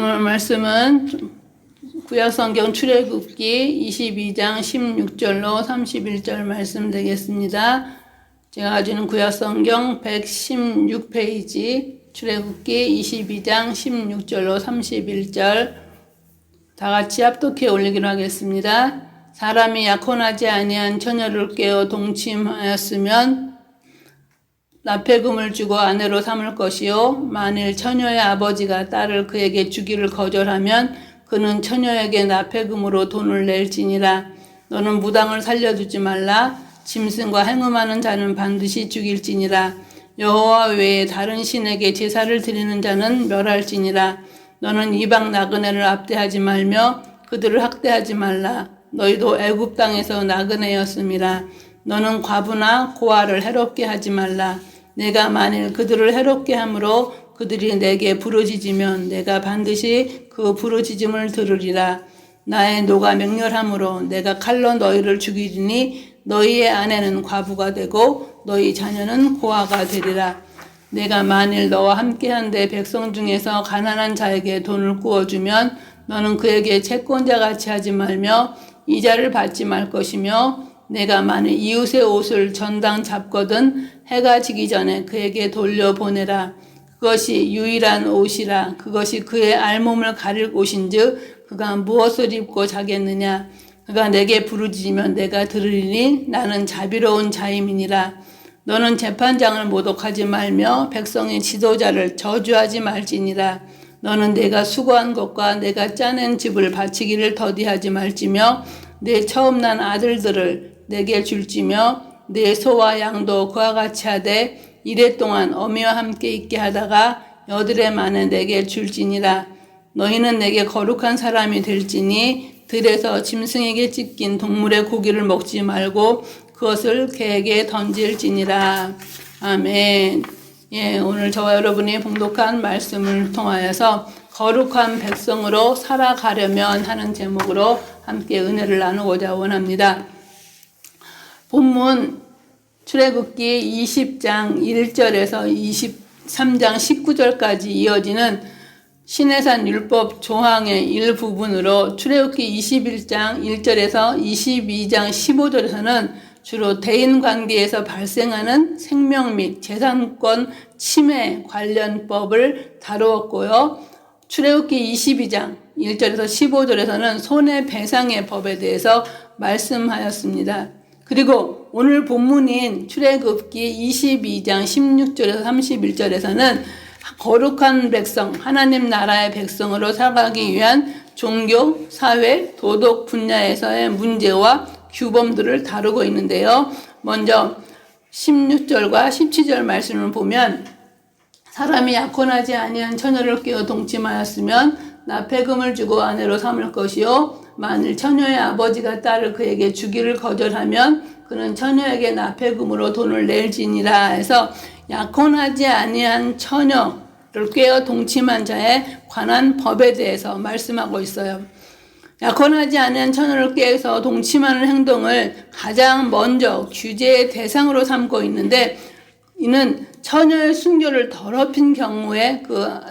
오늘 말씀은 구약성경 출애굽기 22장 16절로 31절 말씀 되겠습니다. 제가 가지는 구약성경 116페이지 출애굽기 22장 16절로 31절 다 같이 합독해 올리기로 하겠습니다. 사람이 약혼하지 아니한 처녀를 깨어 동침하였으면 납폐금을 주고 아내로 삼을 것이요, 만일 처녀의 아버지가 딸을 그에게 주기를 거절하면 그는 처녀에게 납폐금으로 돈을 낼지니라. 너는 무당을 살려주지 말라. 짐승과 행음하는 자는 반드시 죽일지니라. 여호와 외에 다른 신에게 제사를 드리는 자는 멸할지니라. 너는 이방 나그네를 압대하지 말며 그들을 학대하지 말라. 너희도 애굽 땅에서 나그네였음이라. 너는 과부나 고아를 해롭게 하지 말라. 내가 만일 그들을 해롭게 함으로 그들이 내게 부르짖으면 내가 반드시 그 부르짖음을 들으리라. 나의 노가 맹렬함으로 내가 칼로 너희를 죽이리니 너희의 아내는 과부가 되고 너희 자녀는 고아가 되리라. 내가 만일 너와 함께한데 백성 중에서 가난한 자에게 돈을 구워주면 너는 그에게 채권자같이 하지 말며 이자를 받지 말 것이며, 내가 만일 이웃의 옷을 전당 잡거든 해가 지기 전에 그에게 돌려보내라. 그것이 유일한 옷이라. 그것이 그의 알몸을 가릴 옷인즉 그가 무엇을 입고 자겠느냐. 그가 내게 부르짖으면 내가 들으리니 나는 자비로운 자임이니라. 너는 재판장을 모독하지 말며 백성의 지도자를 저주하지 말지니라. 너는 내가 수고한 것과 내가 짜낸 집을 바치기를 더디하지 말지며 내 처음 난 아들들을 내게 줄지며 내 소와 양도 그와 같이 하되 이랫동안 어미와 함께 있게 하다가 여드레 만에 내게 줄지니라. 너희는 내게 거룩한 사람이 될지니 들에서 짐승에게 찢긴 동물의 고기를 먹지 말고 그것을 개에게 던질지니라. 아멘. 예, 오늘 저와 여러분이 봉독한 말씀을 통하여서 거룩한 백성으로 살아가려면 하는 제목으로 함께 은혜를 나누고자 원합니다. 본문 출애굽기 20장 1절에서 23장 19절까지 이어지는 시내산 율법 조항의 일부분으로 출애굽기 21장 1절에서 22장 15절에서는 주로 대인관계에서 발생하는 생명 및 재산권 침해 관련법을 다루었고요. 출애굽기 22장 1절에서 15절에서는 손해배상의 법에 대해서 말씀하였습니다. 그리고 오늘 본문인 출애굽기 22장 16절에서 31절에서는 거룩한 백성, 하나님 나라의 백성으로 살아가기 위한 종교, 사회, 도덕 분야에서의 문제와 규범들을 다루고 있는데요. 먼저 16절과 17절 말씀을 보면, 사람이 약혼하지 아니한 처녀를 깨어 동침하였으면 납폐금을 주고 아내로 삼을 것이요, 만일 처녀의 아버지가 딸을 그에게 주기를 거절하면 그는 처녀에게 납폐금으로 돈을 낼지니라 해서 약혼하지 아니한 처녀를 깨어 동침한 자에 관한 법에 대해서 말씀하고 있어요. 약혼하지 아니한 처녀를 깨서 동침하는 행동을 가장 먼저 규제의 대상으로 삼고 있는데, 이는 처녀의 순교를 더럽힌 경우에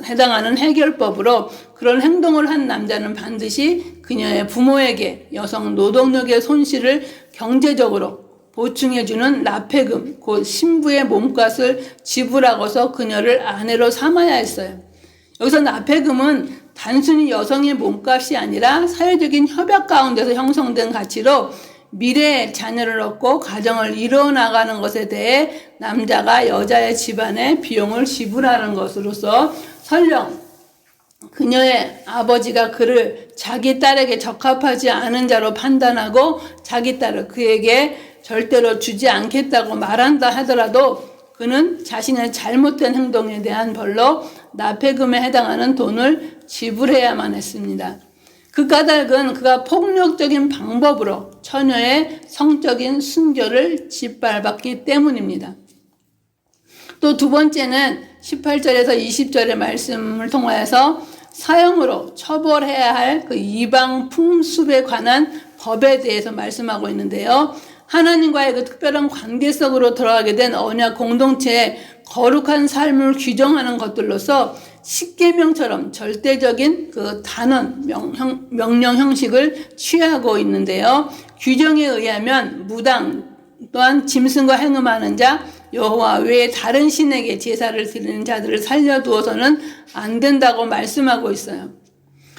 해당하는 해결법으로 그런 행동을 한 남자는 반드시 그녀의 부모에게 여성 노동력의 손실을 경제적으로 보충해주는 납폐금, 곧 신부의 몸값을 지불하고서 그녀를 아내로 삼아야 했어요. 여기서 납폐금은 단순히 여성의 몸값이 아니라 사회적인 협약 가운데서 형성된 가치로 미래의 자녀를 얻고 가정을 이루어나가는 것에 대해 남자가 여자의 집안의 비용을 지불하는 것으로서, 설령 그녀의 아버지가 그를 자기 딸에게 적합하지 않은 자로 판단하고 자기 딸을 그에게 절대로 주지 않겠다고 말한다 하더라도 그는 자신의 잘못된 행동에 대한 벌로 납폐금에 해당하는 돈을 지불해야만 했습니다. 그 까닭은 그가 폭력적인 방법으로 처녀의 성적인 순교를 짓밟았기 때문입니다. 또 두 번째는 18절에서 20절의 말씀을 통하여서 사형으로 처벌해야 할 그 이방 풍습에 관한 법에 대해서 말씀하고 있는데요. 하나님과의 그 특별한 관계 속으로 들어가게 된 언약 공동체의 거룩한 삶을 규정하는 것들로서 십계명처럼 절대적인 그 단언, 명령 형식을 취하고 있는데요. 규정에 의하면 무당 또한 짐승과 행음하는 자, 여호와 외에 다른 신에게 제사를 드리는 자들을 살려두어서는 안 된다고 말씀하고 있어요.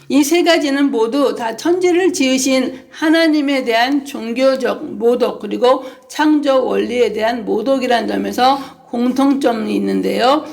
이 세 가지는 모두 다 천지를 지으신 하나님에 대한 종교적 모독, 그리고 창조 원리에 대한 모독이라는 점에서 공통점이 있는데요.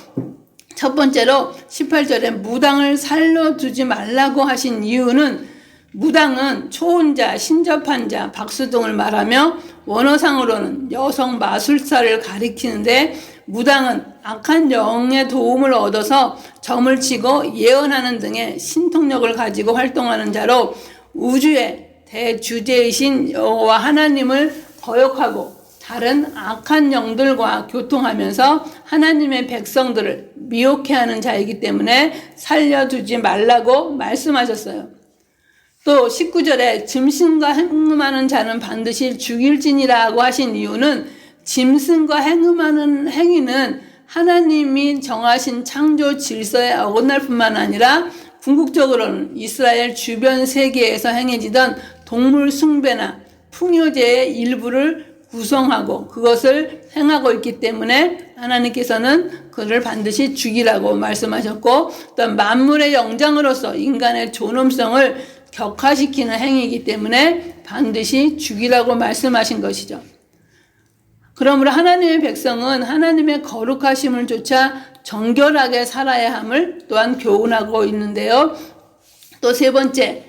첫 번째로 18절에 무당을 살려두지 말라고 하신 이유는, 무당은 초혼자, 신접한 자, 박수 등을 말하며 원어상으로는 여성 마술사를 가리키는데, 무당은 악한 영의 도움을 얻어서 점을 치고 예언하는 등의 신통력을 가지고 활동하는 자로 우주의 대주제이신 여호와 하나님을 거역하고 다른 악한 영들과 교통하면서 하나님의 백성들을 미혹해 하는 자이기 때문에 살려두지 말라고 말씀하셨어요. 또 19절에 짐승과 행음하는 자는 반드시 죽일지니라고 하신 이유는, 짐승과 행음하는 행위는 하나님이 정하신 창조 질서에 어긋날 뿐만 아니라 궁극적으로는 이스라엘 주변 세계에서 행해지던 동물 숭배나 풍요제의 일부를 구성하고 그것을 행하고 있기 때문에 하나님께서는 그를 반드시 죽이라고 말씀하셨고, 또 만물의 영장으로서 인간의 존엄성을 격화시키는 행위이기 때문에 반드시 죽이라고 말씀하신 것이죠. 그러므로 하나님의 백성은 하나님의 거룩하심을 쫓아 정결하게 살아야 함을 또한 교훈하고 있는데요. 또 세 번째,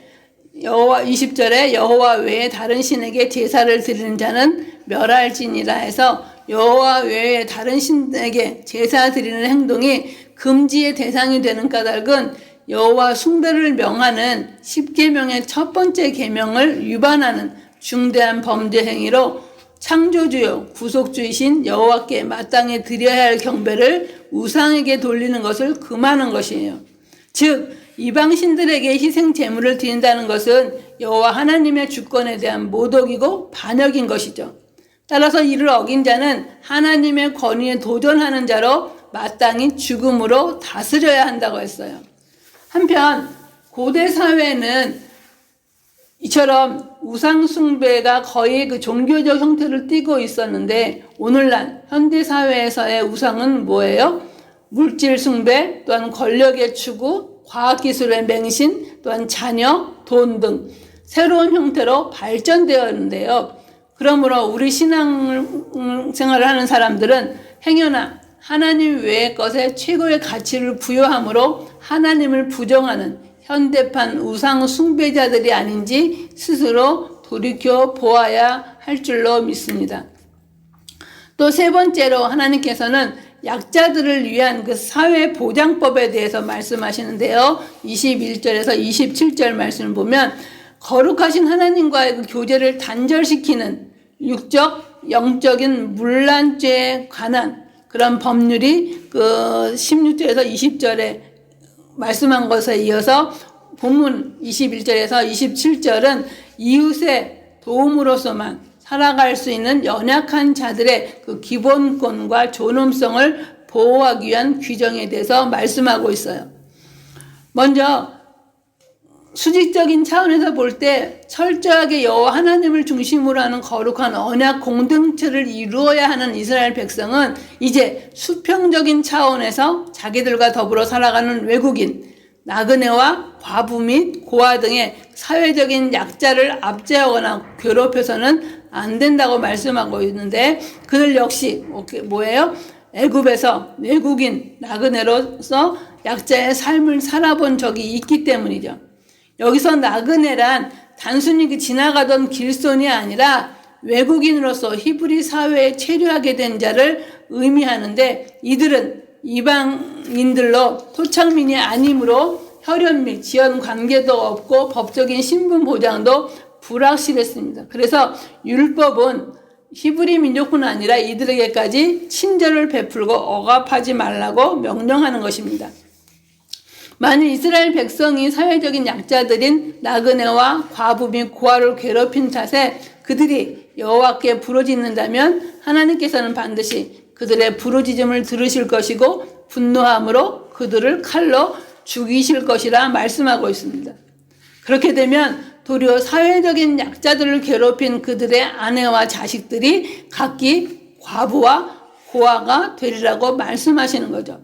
여호와 20절에 여호와 외에 다른 신에게 제사를 드리는 자는 멸할지니라 해서, 여호와 외에 다른 신에게 제사 드리는 행동이 금지의 대상이 되는 까닭은 여호와 숭배를 명하는 10계명의 첫 번째 계명을 위반하는 중대한 범죄 행위로 창조주요 구속주이신 여호와께 마땅히 드려야 할 경배를 우상에게 돌리는 것을 금하는 것이에요. 즉 이방 신들에게 희생 제물을 드린다는 것은 여호와 하나님의 주권에 대한 모독이고 반역인 것이죠. 따라서 이를 어긴 자는 하나님의 권위에 도전하는 자로 마땅히 죽음으로 다스려야 한다고 했어요. 한편 고대 사회는 이처럼 우상 숭배가 거의 그 종교적 형태를 띠고 있었는데, 오늘날 현대 사회에서의 우상은 뭐예요? 물질 숭배, 또한 권력의 추구, 과학기술의 맹신, 또한 자녀, 돈 등 새로운 형태로 발전되었는데요. 그러므로 우리 신앙생활을 하는 사람들은 행여나 하나님 외의 것에 최고의 가치를 부여함으로 하나님을 부정하는 현대판 우상 숭배자들이 아닌지 스스로 돌이켜 보아야 할 줄로 믿습니다. 또 세 번째로 하나님께서는 약자들을 위한 그 사회보장법에 대해서 말씀하시는데요. 21절에서 27절 말씀을 보면, 거룩하신 하나님과의 그 교제를 단절시키는 육적, 영적인 문란죄에 관한 그런 법률이 그 16절에서 20절에 말씀한 것에 이어서 본문 21절에서 27절은 이웃의 도움으로서만 살아갈 수 있는 연약한 자들의 그 기본권과 존엄성을 보호하기 위한 규정에 대해서 말씀하고 있어요. 먼저 수직적인 차원에서 볼 때 철저하게 여호와 하나님을 중심으로 하는 거룩한 언약 공동체를 이루어야 하는 이스라엘 백성은 이제 수평적인 차원에서 자기들과 더불어 살아가는 외국인, 나그네와 과부 및 고아 등의 사회적인 약자를 압제하거나 괴롭혀서는 안 된다고 말씀하고 있는데, 그들 역시 뭐예요? 애굽에서 외국인, 나그네로서 약자의 삶을 살아본 적이 있기 때문이죠. 여기서 나그네란 단순히 그 지나가던 길손이 아니라 외국인으로서 히브리 사회에 체류하게 된 자를 의미하는데, 이들은 이방인들로 토착민이 아니므로 혈연 및 지연 관계도 없고 법적인 신분 보장도 불확실했습니다. 그래서 율법은 히브리 민족뿐 아니라 이들에게까지 친절을 베풀고 억압하지 말라고 명령하는 것입니다. 만일 이스라엘 백성이 사회적인 약자들인 나그네와 과부 및 고아를 괴롭힌 탓에 그들이 여호와께 부르짖는다면 하나님께서는 반드시 그들의 부르짖음을 들으실 것이고 분노함으로 그들을 칼로 죽이실 것이라 말씀하고 있습니다. 그렇게 되면 도리어 사회적인 약자들을 괴롭힌 그들의 아내와 자식들이 각기 과부와 고아가 되리라고 말씀하시는 거죠.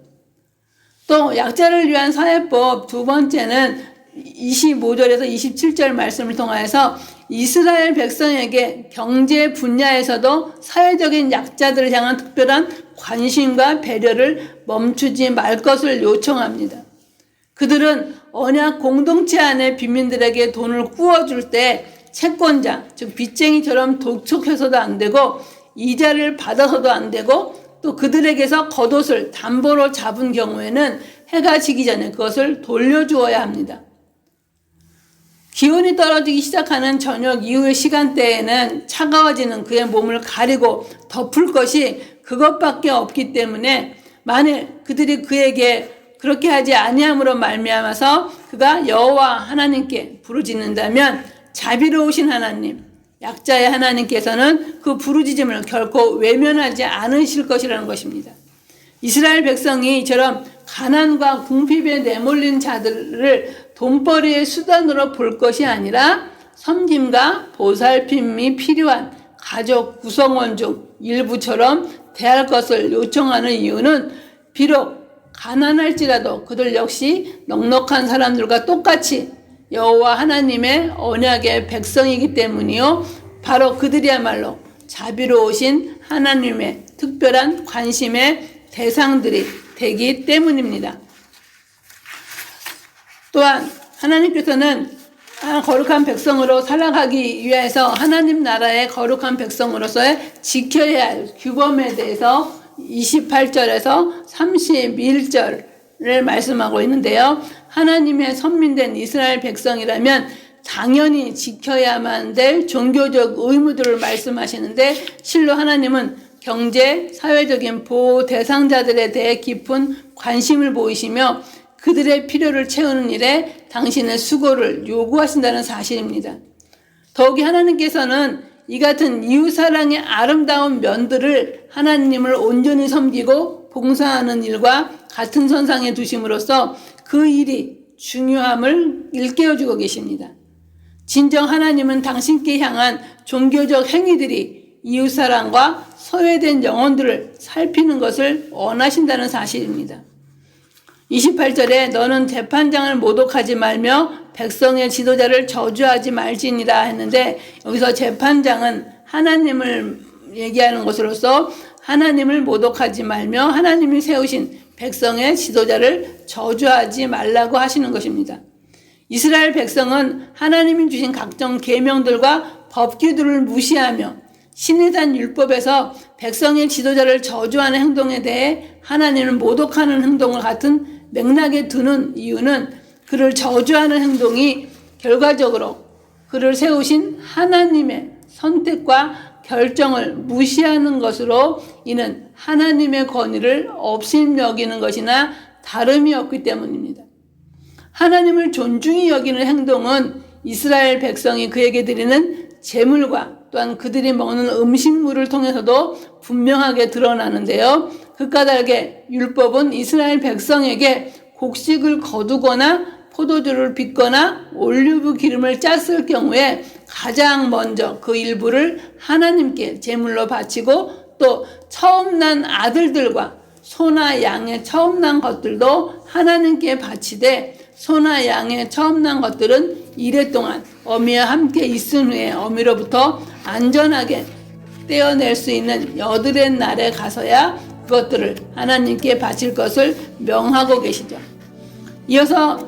또 약자를 위한 사회법 두 번째는 25절에서 27절 말씀을 통하여서 이스라엘 백성에게 경제 분야에서도 사회적인 약자들을 향한 특별한 관심과 배려를 멈추지 말 것을 요청합니다. 그들은 언약 공동체 안에 빈민들에게 돈을 구워줄 때 채권자, 즉 빚쟁이처럼 독촉해서도 안 되고 이자를 받아서도 안 되고 또 그들에게서 겉옷을 담보로 잡은 경우에는 해가 지기 전에 그것을 돌려주어야 합니다. 기온이 떨어지기 시작하는 저녁 이후의 시간대에는 차가워지는 그의 몸을 가리고 덮을 것이 그것밖에 없기 때문에 만일 그들이 그에게 그렇게 하지 아니함으로 말미암아서 그가 여호와 하나님께 부르짖는다면 자비로우신 하나님, 약자의 하나님께서는 그 부르짖음을 결코 외면하지 않으실 것이라는 것입니다. 이스라엘 백성이 이처럼 가난과 궁핍에 내몰린 자들을 돈벌이의 수단으로 볼 것이 아니라 섬김과 보살핌이 필요한 가족 구성원 중 일부처럼 대할 것을 요청하는 이유는 비록 가난할지라도 그들 역시 넉넉한 사람들과 똑같이 여호와 하나님의 언약의 백성이기 때문이요. 바로 그들이야말로 자비로우신 하나님의 특별한 관심의 대상들이 되기 때문입니다. 또한 하나님께서는 거룩한 백성으로 살아가기 위해서 하나님 나라의 거룩한 백성으로서의 지켜야 할 규범에 대해서 28절에서 31절을 말씀하고 있는데요. 하나님의 선민된 이스라엘 백성이라면 당연히 지켜야만 될 종교적 의무들을 말씀하시는데 실로 하나님은 경제, 사회적인 보호 대상자들에 대해 깊은 관심을 보이시며 그들의 필요를 채우는 일에 당신의 수고를 요구하신다는 사실입니다. 더욱이 하나님께서는 이 같은 이웃사랑의 아름다운 면들을 하나님을 온전히 섬기고 봉사하는 일과 같은 선상에 두심으로써 그 일이 중요함을 일깨워주고 계십니다. 진정 하나님은 당신께 향한 종교적 행위들이 이웃사랑과 소외된 영혼들을 살피는 것을 원하신다는 사실입니다. 28절에 너는 재판장을 모독하지 말며 백성의 지도자를 저주하지 말지니라 했는데 여기서 재판장은 하나님을 얘기하는 것으로서 하나님을 모독하지 말며 하나님이 세우신 백성의 지도자를 저주하지 말라고 하시는 것입니다. 이스라엘 백성은 하나님이 주신 각종 계명들과 법규들을 무시하며 신의 율법에서 백성의 지도자를 저주하는 행동에 대해 하나님을 모독하는 행동을 같은 맥락에 두는 이유는 그를 저주하는 행동이 결과적으로 그를 세우신 하나님의 선택과 결정을 무시하는 것으로 이는 하나님의 권위를 업신여기는 것이나 다름이 없기 때문입니다. 하나님을 존중히 여기는 행동은 이스라엘 백성이 그에게 드리는 제물과 또한 그들이 먹는 음식물을 통해서도 분명하게 드러나는데요. 그 까닭에 율법은 이스라엘 백성에게 곡식을 거두거나 포도주를 빚거나 올리브 기름을 짰을 경우에 가장 먼저 그 일부를 하나님께 제물로 바치고 또 처음 난 아들들과 소나 양의 처음 난 것들도 하나님께 바치되 소나 양의 처음 난 것들은 이래 동안 어미와 함께 있은 후에 어미로부터 안전하게 떼어낼 수 있는 여드렛 날에 가서야 그것들을 하나님께 바칠 것을 명하고 계시죠. 이어서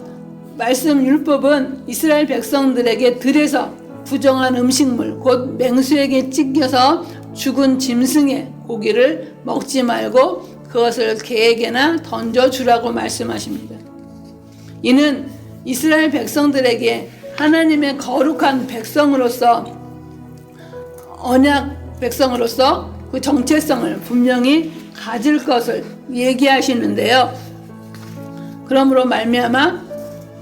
말씀 율법은 이스라엘 백성들에게 들에서 부정한 음식물 곧 맹수에게 찢겨서 죽은 짐승의 고기를 먹지 말고 그것을 개에게나 던져주라고 말씀하십니다. 이는 이스라엘 백성들에게 하나님의 거룩한 백성으로서 언약 백성으로서 그 정체성을 분명히 가질 것을 얘기하시는데요. 그러므로 말미암아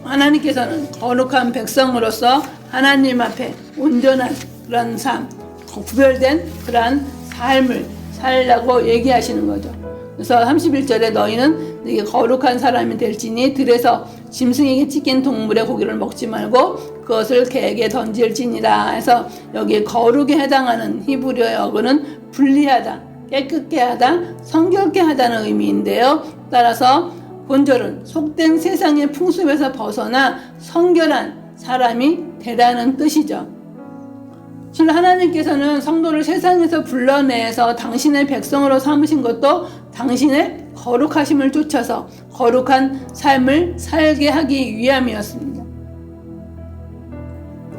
하나님께서는 거룩한 백성으로서 하나님 앞에 온전한 그런 삶, 구별된 그러한 삶을 살라고 얘기하시는 거죠. 그래서 31절에 너희는 이게 거룩한 사람이 될지니 들에서 짐승에게 찢긴 동물의 고기를 먹지 말고 그것을 개에게 던질지니라 해서 여기 거룩에 해당하는 히브리어 어구는 분리하다, 깨끗게 하다, 성결케 하다는 의미인데요. 따라서 본절은 속된 세상의 풍습에서 벗어나 성결한 사람이 되라는 뜻이죠. 실로 하나님께서는 성도를 세상에서 불러내서 당신의 백성으로 삼으신 것도 당신의 거룩하심을 쫓아서 거룩한 삶을 살게 하기 위함이었습니다.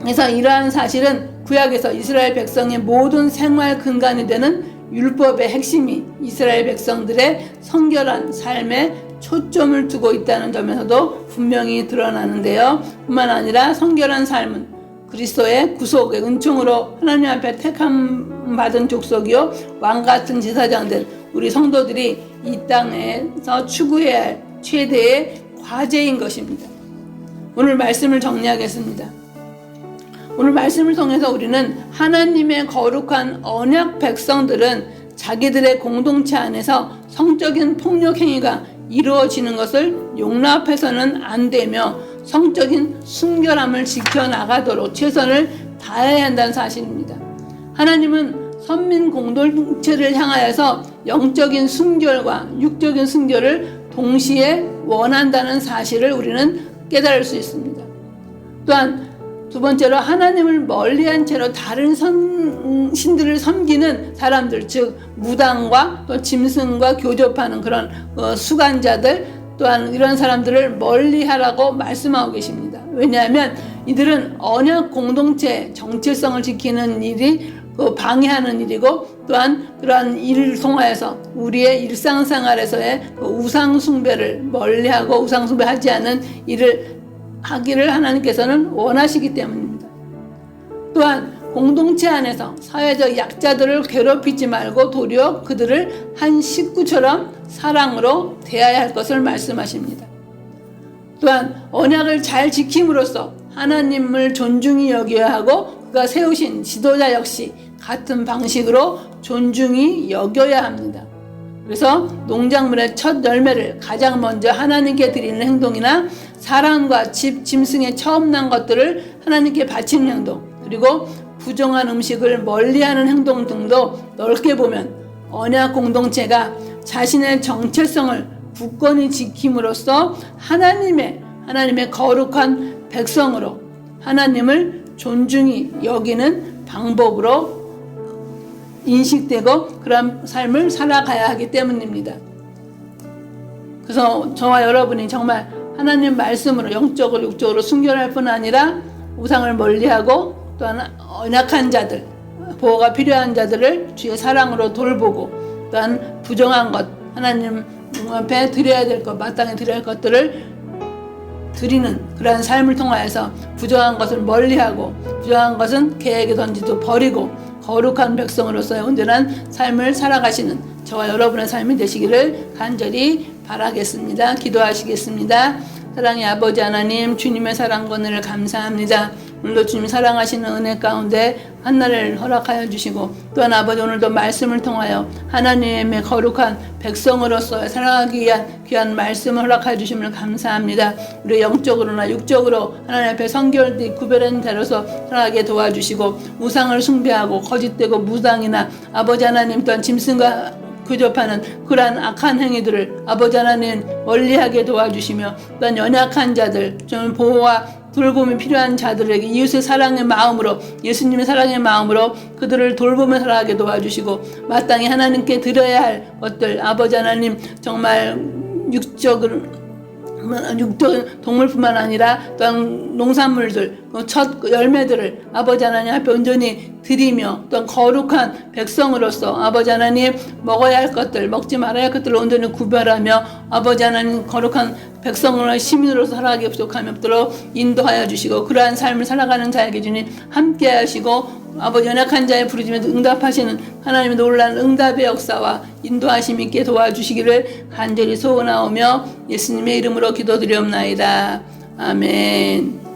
그래서 이러한 사실은 구약에서 이스라엘 백성의 모든 생활 근간이 되는 율법의 핵심이 이스라엘 백성들의 성결한 삶에 초점을 두고 있다는 점에서도 분명히 드러나는데요. 뿐만 아니라 성결한 삶은 그리스도의 구속의 은총으로 하나님 앞에 택함 받은 족속이요 왕같은 제사장들 우리 성도들이 이 땅에서 추구해야 할 최대의 과제인 것입니다. 오늘 말씀을 정리하겠습니다. 오늘 말씀을 통해서 우리는 하나님의 거룩한 언약 백성들은 자기들의 공동체 안에서 성적인 폭력 행위가 이루어지는 것을 용납해서는 안 되며 성적인 순결함을 지켜나가도록 최선을 다해야 한다는 사실입니다. 하나님은 선민 공동체를 향하여서 영적인 순결과 육적인 순결을 동시에 원한다는 사실을 우리는 깨달을 수 있습니다. 또한 두 번째로 하나님을 멀리한 채로 다른 신들을 섬기는 사람들, 즉 무당과 또 짐승과 교접하는 그런 수간자들 또한 이런 사람들을 멀리하라고 말씀하고 계십니다. 왜냐하면 이들은 언약 공동체 정체성을 지키는 일이 방해하는 일이고 또한 그러한 일을 통하여서 우리의 일상생활에서의 우상 숭배를 멀리하고 우상 숭배하지 않은 일을 하기를 하나님께서는 원하시기 때문입니다. 또한 공동체 안에서 사회적 약자들을 괴롭히지 말고 도리어 그들을 한 식구처럼 사랑으로 대해야 할 것을 말씀하십니다. 또한 언약을 잘 지킴으로써 하나님을 존중히 여겨야 하고 그가 세우신 지도자 역시 같은 방식으로 존중히 여겨야 합니다. 그래서 농작물의 첫 열매를 가장 먼저 하나님께 드리는 행동이나 사람과 집, 짐승의 처음 난 것들을 하나님께 바치는 행동, 그리고 부정한 음식을 멀리하는 행동 등도 넓게 보면 언약 공동체가 자신의 정체성을 굳건히 지킴으로써 하나님의 거룩한 백성으로 하나님을 존중히 여기는 방법으로 인식되고 그런 삶을 살아가야 하기 때문입니다. 그래서 저와 여러분이 정말 하나님 말씀으로 영적으로 육적으로 순결할 뿐 아니라 우상을 멀리하고 또한 연약한 자들, 보호가 필요한 자들을 주의 사랑으로 돌보고 또한 부정한 것, 하나님 앞에 드려야 될 것, 마땅히 드려야 할 것들을 드리는 그러한 삶을 통하여서 부정한 것을 멀리하고 부정한 것은 개에게 던지도 버리고 거룩한 백성으로서의 온전한 삶을 살아가시는 저와 여러분의 삶이 되시기를 간절히 바라겠습니다. 기도하시겠습니다. 사랑의 아버지 하나님, 주님의 사랑과 은혜를 감사합니다. 오늘도 주님 사랑하시는 은혜 가운데 한날을 허락하여 주시고 또한 아버지 오늘도 말씀을 통하여 하나님의 거룩한 백성으로서 살아가기 위한 귀한 말씀을 허락하여 주심을 감사합니다. 우리 영적으로나 육적으로 하나님 앞에 성결되이 구별한 자로서 살아가게 도와주시고 우상을 숭배하고 거짓되고 무당이나 아버지 하나님 또한 짐승과 교접하는 그러한 악한 행위들을 아버지 하나님 멀리하게 도와주시며 또한 연약한 자들, 좀 보호와 돌봄이 필요한 자들에게 이웃의 사랑의 마음으로 예수님의 사랑의 마음으로 그들을 돌보며 살아가게 도와주시고 마땅히 하나님께 드려야 할 것들 아버지 하나님 정말 육적인 동물뿐만 아니라 또한 농산물들 첫 열매들을 아버지 하나님 앞에 온전히 드리며 또한 거룩한 백성으로서 아버지 하나님 먹어야 할 것들 먹지 말아야 할 것들을 온전히 구별하며 아버지 하나님 거룩한 백성으로 시민으로서 살아가기 부족함이 없도록 인도하여 주시고 그러한 삶을 살아가는 자에게 주님 함께 하시고 아버지 연약한 자의 부르짖음에 응답하시는 하나님의 놀라운 응답의 역사와 인도하심 있게 도와주시기를 간절히 소원하오며 예수님의 이름으로 기도드리옵나이다. 아멘.